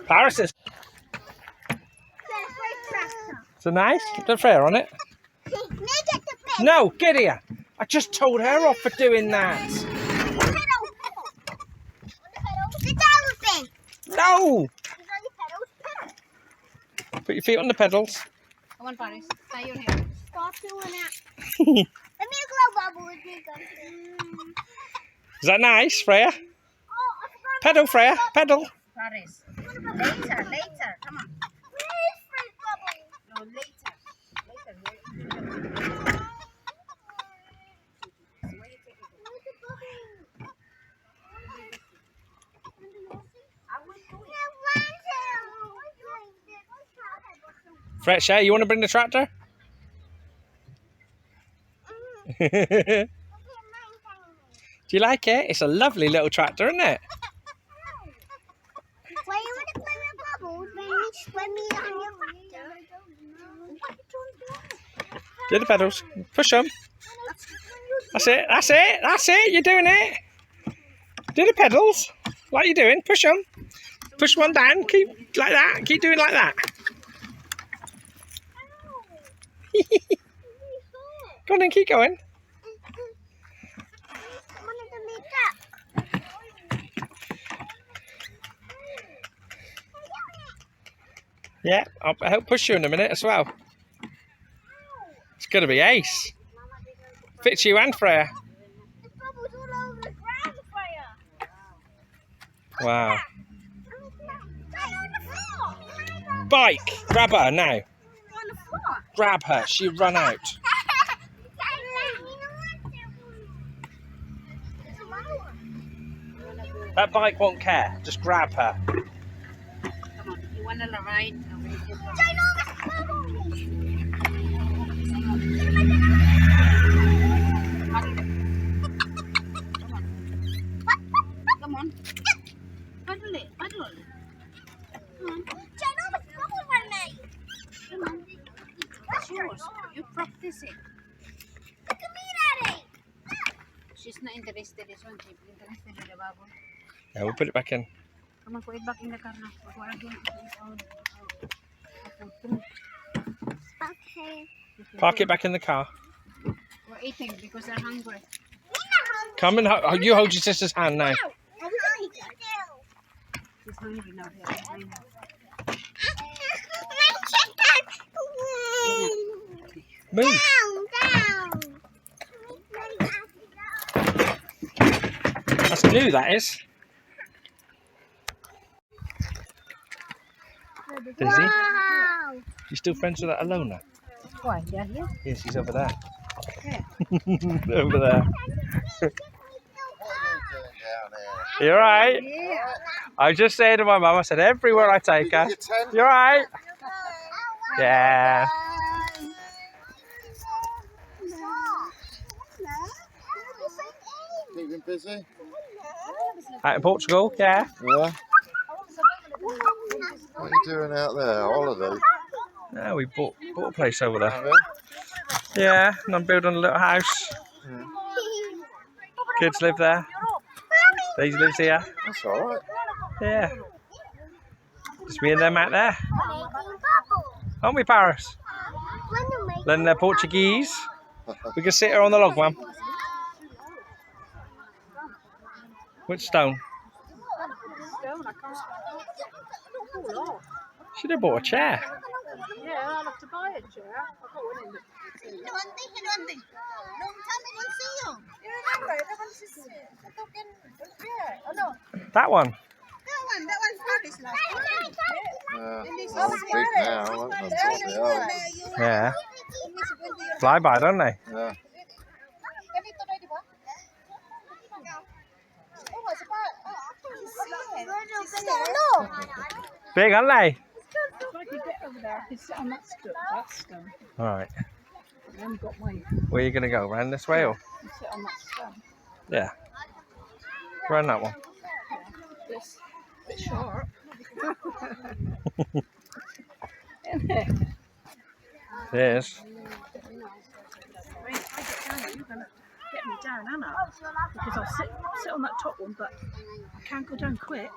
Paris is. So nice. Put Freya on it. No, get here. I just told her off for doing that. No. Put your feet on the pedals. Come on, Paris. Tie your hair. Stop doing that. Let me go bubble with me. Is that nice, Freya? Pedal, Freya. Pedal. Paris. Later. Come on. Where is Fred Bubble? No, later. Freya, Cher, you want to bring the tractor? Do you like it? It's a lovely little tractor, isn't it? Why you want to play with bubbles when you swim me on your tractor? Do the pedals. Push them. That's it. You're doing it. Do the pedals. Like you're doing. Push them. Push one down. Keep like that. Keep doing like that. Go on then, keep going. Yeah, I'll help push you in a minute as well. It's going to be ace. Fits you and Freya. Wow. Bike! Grab her now. Grab her, she'll run out. That bike won't care, just grab her. Come on, you want to ride? Come on. Paddle it. Come on. Come on. It's yours. You practice it. Look at me, Daddy. She's not interested. This one, she's interested in the bubble. Yeah, we'll put it back in. Come on, put it back in the car now. Okay. Park it back in the car. We're eating because they're hungry. Come and you hold your sister's hand now. She's hungry now. Move. Down. That's new, that is. Daisy, Wow. you still friends with that Alona? Why? They're here? Yeah, she's over there. Yeah. Over there. You alright? Yeah. I was just saying to my mum, I said everywhere I take her. You alright? Yeah. Keeping busy? Out in Portugal, yeah. Yeah. What are you doing out there? Holiday? Yeah, we bought a place over there. Have you? Yeah, and I'm building a little house. Kids live there. Daisy lives here. That's alright. Yeah. Just me and them out there. Aren't we, Paris? Then they're Portuguese. We can sit her on the log, Mum. Which stone? Should have bought a chair. Yeah, I'll have to buy a chair. I've got one in the... That one. Yeah. It's big now. That's what they are. Yeah. Fly by, don't they? Yeah. Big, aren't they? If I could get over there, I could sit on that stone. Alright. I haven't got mine. Where are you going to go? Round this way or? I sit on that stone. Yeah. Round that one. This a bit short. Isn't it? It is. I mean, if I get down there, you're going to get me down, Anna. Because I'll sit on that top one, but I can't go down quick.